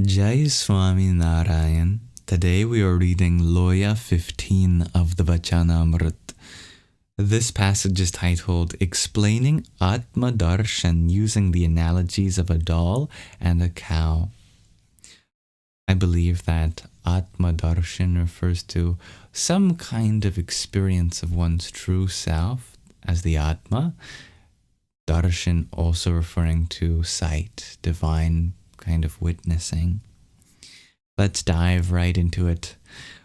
Jai Swami Narayan. Today we are reading Loyā 15 of the Vachanāmrut. This passage is titled Explaining Atma Darshan using the analogies of a doll and a cow. I believe that Atma Darshan refers to some kind of experience of one's true self as the Atma. Darshan also referring to sight, divine kind of witnessing. Let's dive right into it.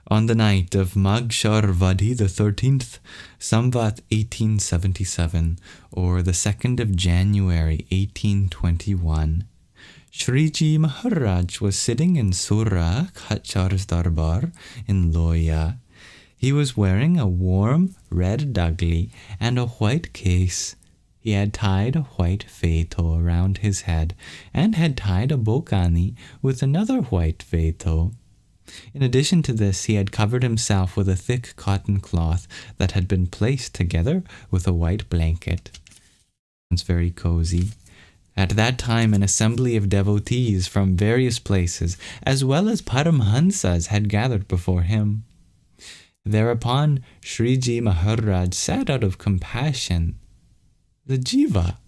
On the night of Magshar-Vadhi the 13th, Samvat 1877, or the 2nd of January 1821, Shriji Maharaj was sitting in Surra Khachar's Darbar in Loyā. He was wearing a warm red dagli and a white case. He had tied a white feto around his head and had tied a bokani with another white feto. In addition to this, he had covered himself with a thick cotton cloth that had been placed together with a white blanket. It's very cozy. At that time, an assembly of devotees from various places, as well as Paramhansas, had gathered before him. Thereupon, Shriji Maharaj said out of compassion, "The Jiva,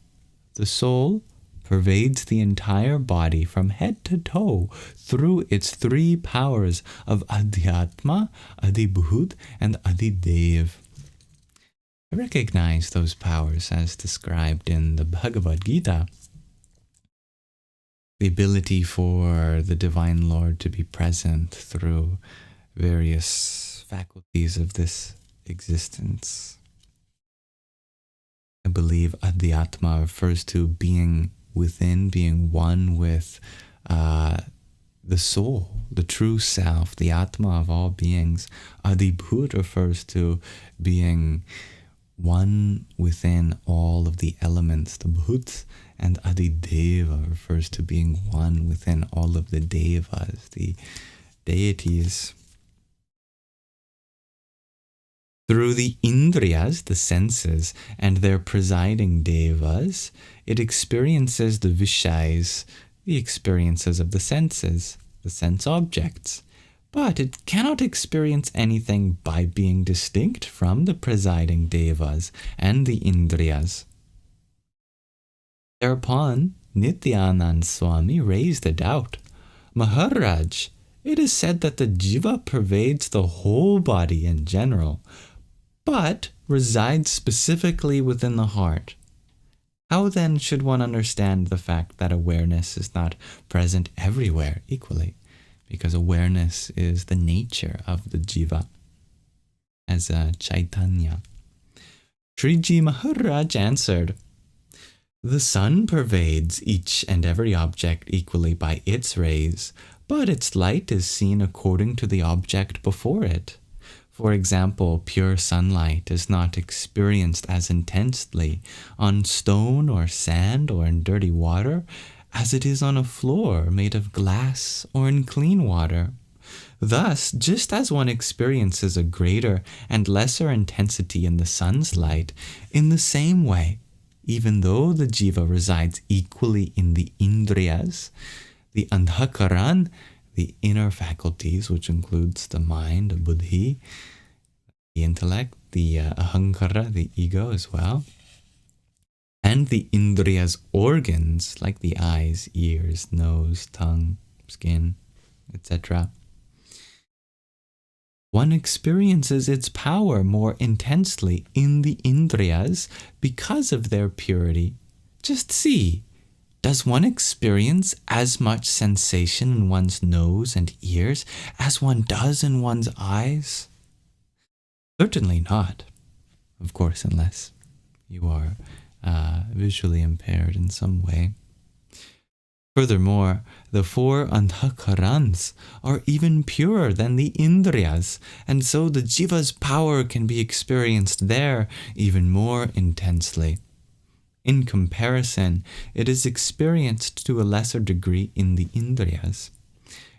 the soul, pervades the entire body from head to toe through its three powers of Adhyatma, Adibhut, and Adidev." I recognize those powers as described in the Bhagavad Gita. The ability for the Divine Lord to be present through various faculties of this existence. I believe Adhyatma refers to being within, being one with the soul, the true self, the Atma of all beings. Adibhut refers to being one within all of the elements, the Bhut, and Adideva refers to being one within all of the Devas, the deities. Through the Indriyas, the senses, and their presiding devas, it experiences the Vishais, the experiences of the senses, the sense objects. But it cannot experience anything by being distinct from the presiding devas and the Indriyas. Thereupon, Nityanand Swami raised a doubt. "Maharaj, it is said that the Jiva pervades the whole body in general, but resides specifically within the heart. How then should one understand the fact that awareness is not present everywhere equally? Because awareness is the nature of the Jiva as a Chaitanya." Shriji Maharaj answered, "The sun pervades each and every object equally by its rays, but its light is seen according to the object before it. For example, pure sunlight is not experienced as intensely on stone or sand or in dirty water as it is on a floor made of glass or in clean water. Thus, just as one experiences a greater and lesser intensity in the sun's light, in the same way, even though the Jiva resides equally in the Indriyas, the Andhakaran, the inner faculties, which includes the mind, the buddhi, the intellect, the ahankara, the ego as well, and the Indriyas organs, like the eyes, ears, nose, tongue, skin, etc. One experiences its power more intensely in the Indriyas because of their purity. Just see. Does one experience as much sensation in one's nose and ears as one does in one's eyes? Certainly not. Of course, unless you are visually impaired in some way. Furthermore, the four Andhakarans are even purer than the Indriyas, and so the Jiva's power can be experienced there even more intensely. In comparison, it is experienced to a lesser degree in the Indriyas.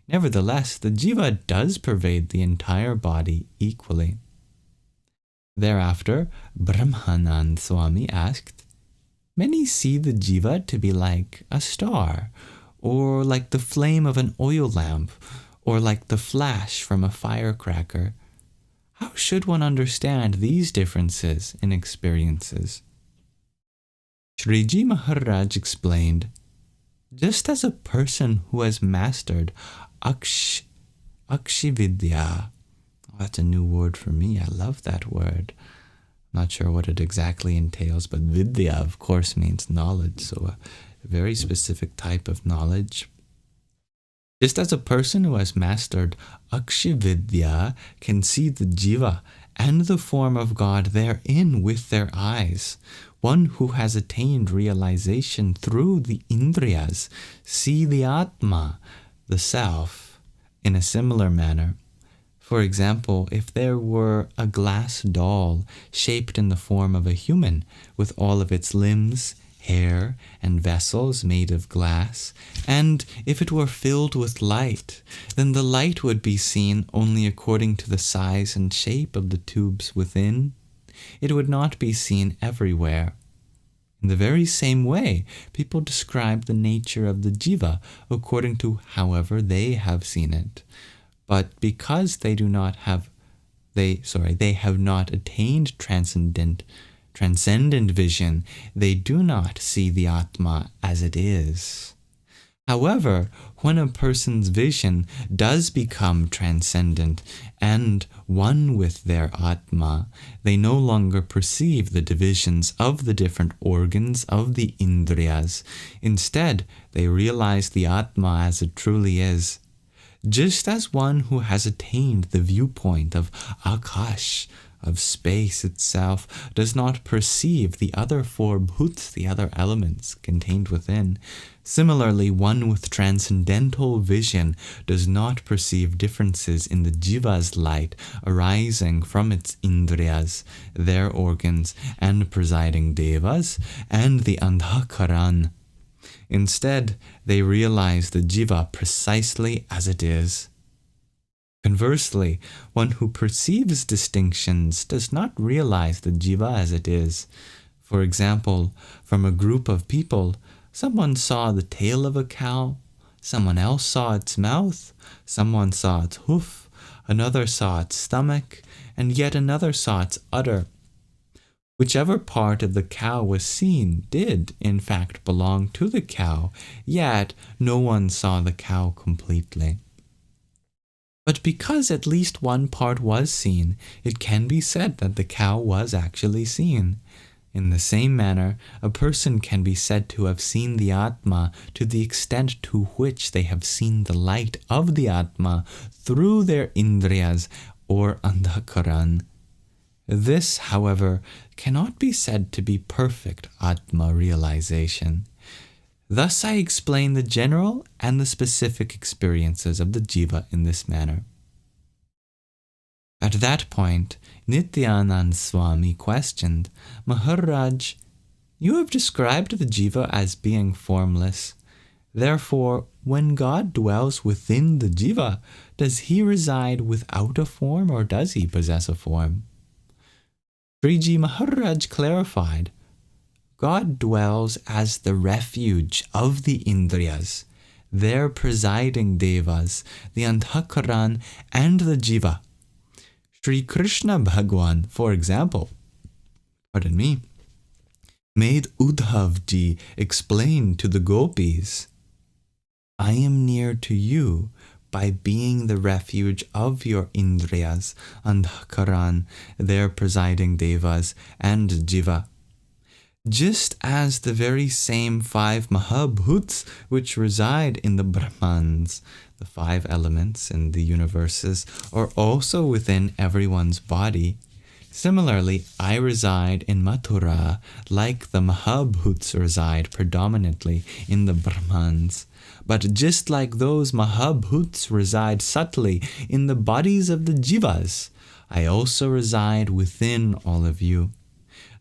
Nevertheless, the Jiva does pervade the entire body equally." Thereafter, Brahmanand Swami asked, "Many see the Jiva to be like a star, or like the flame of an oil lamp, or like the flash from a firecracker. How should one understand these differences in experiences? Sriji Maharaj explained, just as a person who has mastered Akshividya, that's a new word for me, I love that word. Not sure what it exactly entails, but Vidya, of course, means knowledge, so a very specific type of knowledge. Just as a person who has mastered Akshividya can see the Jiva and the form of God therein with their eyes, one who has attained realization through the Indriyas see the Atma, the Self, in a similar manner. For example, if there were a glass doll shaped in the form of a human with all of its limbs, hair, and vessels made of glass, and if it were filled with light, then the light would be seen only according to the size and shape of the tubes within. It would not be seen everywhere. In the very same way, people describe the nature of the Jiva according to however they have seen it. But because they have not attained transcendent vision, they do not see the Atma as it is. However, when a person's vision does become transcendent and one with their Atma, they no longer perceive the divisions of the different organs of the Indriyas. Instead, they realize the Atma as it truly is. Just as one who has attained the viewpoint of Akash, of space itself, does not perceive the other four bhuts, the other elements contained within, similarly one with transcendental vision does not perceive differences in the Jiva's light arising from its Indriyas, their organs, and presiding devas, and the Andhakaran. Instead, they realize the Jiva precisely as it is. Conversely, one who perceives distinctions does not realize the Jiva as it is. For example, from a group of people, someone saw the tail of a cow, someone else saw its mouth, someone saw its hoof, another saw its stomach, and yet another saw its udder. Whichever part of the cow was seen did, in fact, belong to the cow, yet no one saw the cow completely. But because at least one part was seen, it can be said that the cow was actually seen. In the same manner, a person can be said to have seen the Atma to the extent to which they have seen the light of the Atma through their Indriyas or Andhakaran. This, however, cannot be said to be perfect Atma realization. Thus I explain the general and the specific experiences of the Jiva in this manner. At that point, Nityanand Swami questioned, Maharaj, you have described the Jiva as being formless. Therefore, when God dwells within the Jiva, does he reside without a form or does he possess a form? Sriji Maharaj clarified, God dwells as the refuge of the Indriyas, their presiding devas, the Andhakaran and the Jiva. Sri Krishna Bhagwan, for example, made Uddhav ji explain to the gopis, I am near to you by being the refuge of your Indriyas, Andhakaran, their presiding devas, and Jiva. Just as the very same 5 Mahabhuts which reside in the Brahmans, the 5 elements in the universes, are also within everyone's body. Similarly, I reside in Mathura like the Mahabhuts reside predominantly in the Brahmans. But just like those Mahabhuts reside subtly in the bodies of the Jivas, I also reside within all of you.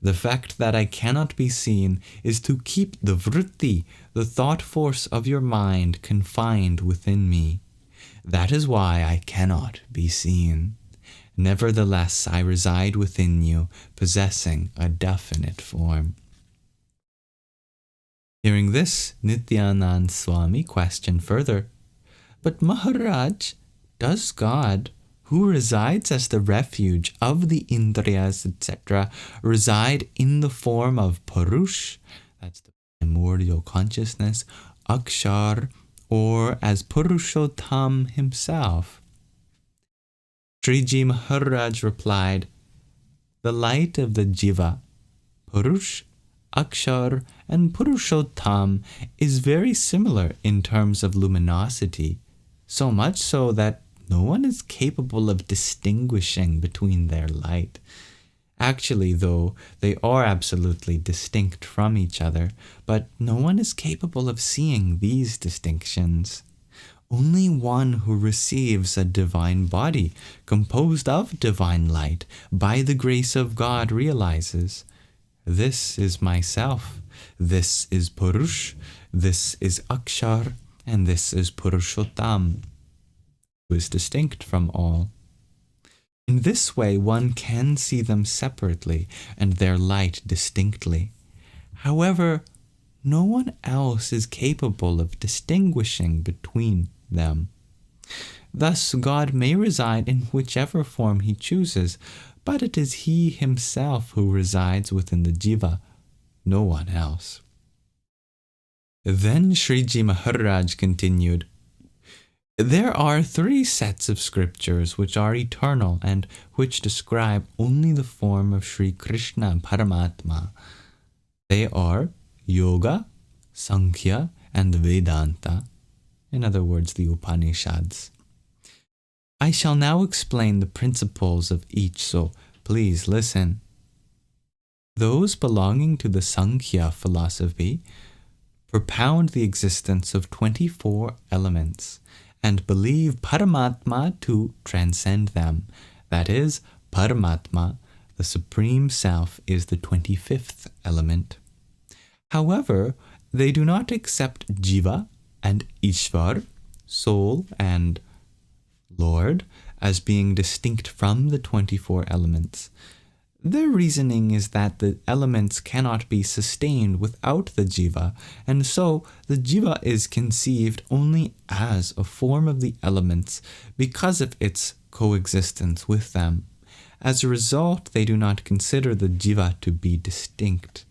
The fact that I cannot be seen is to keep the vritti, the thought force of your mind, confined within me. That is why I cannot be seen. Nevertheless, I reside within you, possessing a definite form. Hearing this, Nityanand Swami questioned further, "But Maharaj, does God, who resides as the refuge of the Indriyas, etc., reside in the form of Purush, that's the primordial consciousness, Akshar, or as Purushottam himself?" Sriji Maharaj replied, "The light of the Jiva, Purush, Akshar, and Purushottam is very similar in terms of luminosity, so much so that no one is capable of distinguishing between their light. Actually, though, they are absolutely distinct from each other, but no one is capable of seeing these distinctions. Only one who receives a divine body composed of divine light by the grace of God realizes, this is myself, this is Purush, this is Akshar, and this is Purushottam, who is distinct from all. In this way, one can see them separately and their light distinctly. However, no one else is capable of distinguishing between them. Thus, God may reside in whichever form he chooses, but it is he himself who resides within the Jiva, no one else." Then Sriji Maharaj continued, "There are 3 sets of scriptures which are eternal and which describe only the form of Sri Krishna Paramatma. They are Yoga, Sankhya, and Vedanta, in other words, the Upanishads. I shall now explain the principles of each, so please listen. Those belonging to the Sankhya philosophy propound the existence of 24 elements and believe Paramatma to transcend them. That is, Paramatma, the Supreme Self, is the 25th element. However, they do not accept Jiva and Ishvar, soul and Lord, as being distinct from the 24 elements. Their reasoning is that the elements cannot be sustained without the Jiva, and so the Jiva is conceived only as a form of the elements because of its coexistence with them. As a result, they do not consider the Jiva to be distinct.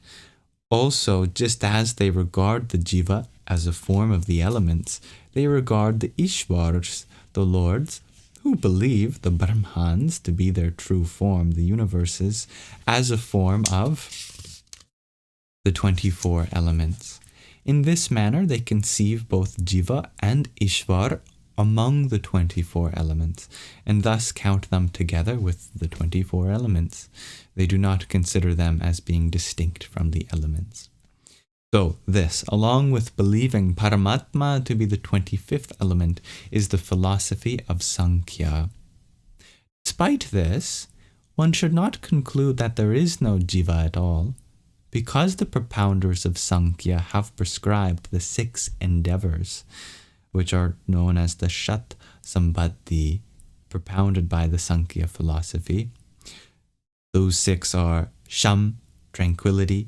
Also, just as they regard the Jiva as a form of the elements, they regard the Ishvars, the Lords, who believe the Brahmans to be their true form, the universes, as a form of the 24 elements. In this manner, they conceive both Jiva and Ishvar among the 24 elements, and thus count them together with the 24 elements. They do not consider them as being distinct from the elements. So this, along with believing Paramatma to be the 25th element, is the philosophy of Sankhya. Despite this, one should not conclude that there is no Jiva at all, because the propounders of Sankhya have prescribed the 6 endeavors, which are known as the Shat Sambandhi, propounded by the Sankhya philosophy. Those 6 are Sham, tranquility,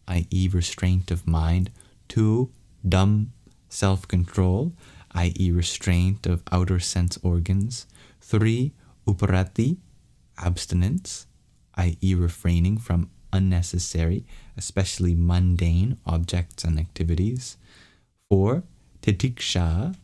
i.e. restraint of mind, 2, Dham, self-control, i.e. restraint of outer sense organs, 3, Uparati, abstinence, i.e. refraining from unnecessary, especially mundane objects and activities, 4, Titiksha,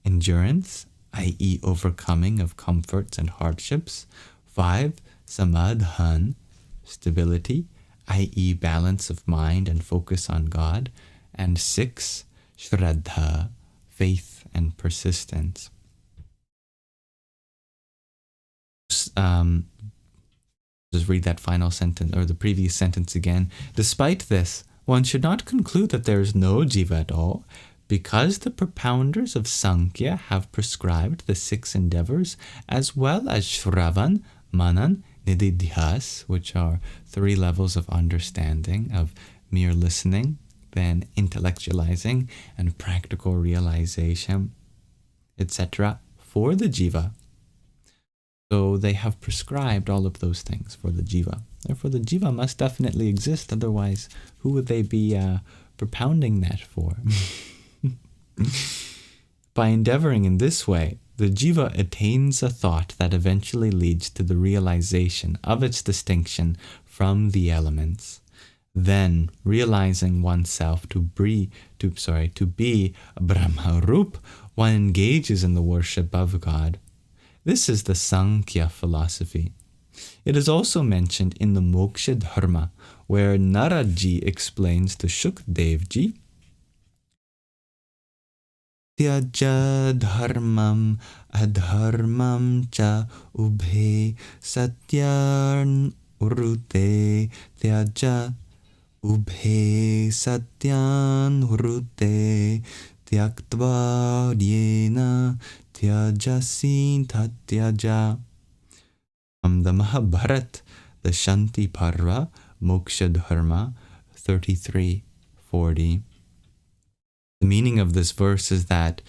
endurance, i.e. overcoming of comforts and hardships, 5, Samadhan, stability, i.e. balance of mind and focus on God, and 6, Shraddha, faith and persistence. Just read that final sentence, or the previous sentence again. Despite this, one should not conclude that there is no Jiva at all, because the propounders of Sankhya have prescribed the 6 endeavors, as well as Shravan, Manan, Nididhyas, which are 3 levels of understanding, of mere listening, then intellectualizing, and practical realization, etc., for the Jiva. So they have prescribed all of those things for the Jiva. Therefore, the Jiva must definitely exist, otherwise who would they be propounding that for? By endeavoring in this way, the jiva attains a thought that eventually leads to the realization of its distinction from the elements. Then, realizing oneself to be Brahmarup, one engages in the worship of God. This is the Sankhya philosophy. It is also mentioned in the Moksha Dharma, where Naradji explains to Shukdevji, Tyaja dharmam adharmam cha ubhe satyan urute tyaja ubhe satyan urute tyaktva dyena tyajasin tatyaja. From the Mahabharat, the Shanti Parva, Moksha Dharma 33:40. The meaning of this verse is that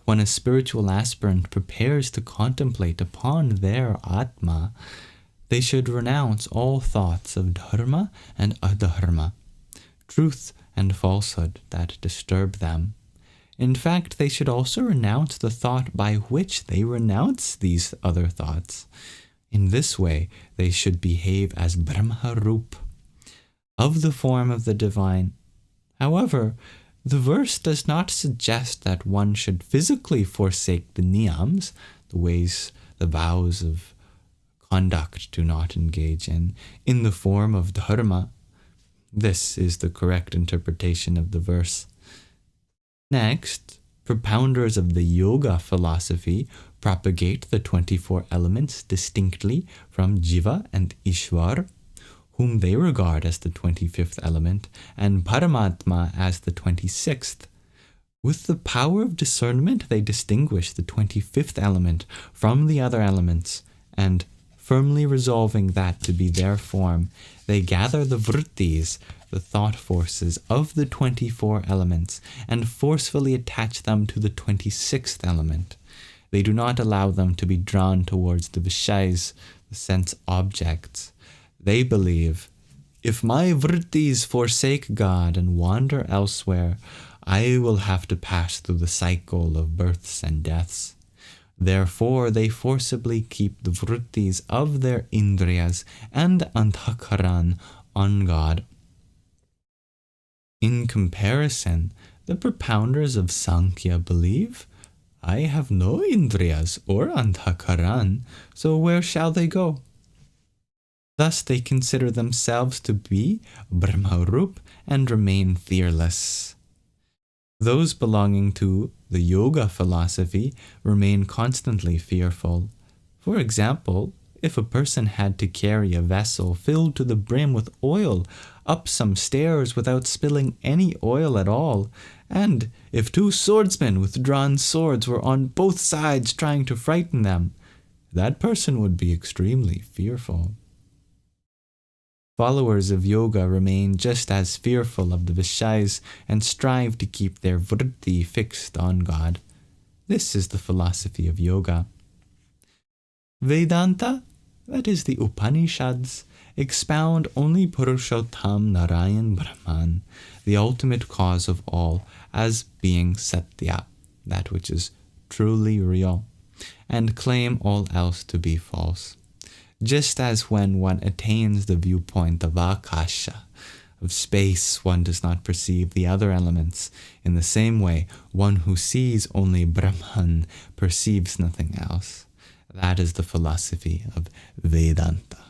when a spiritual aspirant prepares to contemplate upon their Atma, they should renounce all thoughts of dharma and adharma, truth and falsehood that disturb them. In fact, they should also renounce the thought by which they renounce these other thoughts. In this way, they should behave as Brahmarup, of the form of the divine. However, the verse does not suggest that one should physically forsake the niyams, the ways, the vows of conduct to not engage in the form of dharma. This is the correct interpretation of the verse. Next, propounders of the yoga philosophy propagate the 24 elements distinctly from Jiva and Ishwar, whom they regard as the 25th element, and Paramatma as the 26th. With the power of discernment, they distinguish the 25th element from the other elements, and firmly resolving that to be their form, they gather the vrittis, the thought forces of the 24 elements, and forcefully attach them to the 26th element. They do not allow them to be drawn towards the vishais, the sense objects. They believe, if my vrittis forsake God and wander elsewhere, I will have to pass through the cycle of births and deaths. Therefore, they forcibly keep the vrittis of their indriyas and antakaran on God. In comparison, the propounders of Sankhya believe, I have no indriyas or antakaran, so where shall they go? Thus they consider themselves to be Brahmarup and remain fearless. Those belonging to the yoga philosophy remain constantly fearful. For example, if a person had to carry a vessel filled to the brim with oil up some stairs without spilling any oil at all, and if 2 swordsmen with drawn swords were on both sides trying to frighten them, that person would be extremely fearful. Followers of yoga remain just as fearful of the vishais and strive to keep their vritti fixed on God. This is the philosophy of yoga. Vedanta, that is the Upanishads, expound only Purushottam Narayan Brahman, the ultimate cause of all, as being Satya, that which is truly real, and claim all else to be false. Just as when one attains the viewpoint of Akasha, of space, one does not perceive the other elements. In the same way, one who sees only Brahman perceives nothing else. That is the philosophy of Vedanta.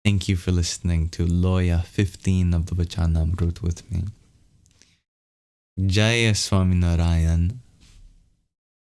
Thank you for listening to Loyā 15 of the Vachanāmrut with me. Jaya Swami Narayan.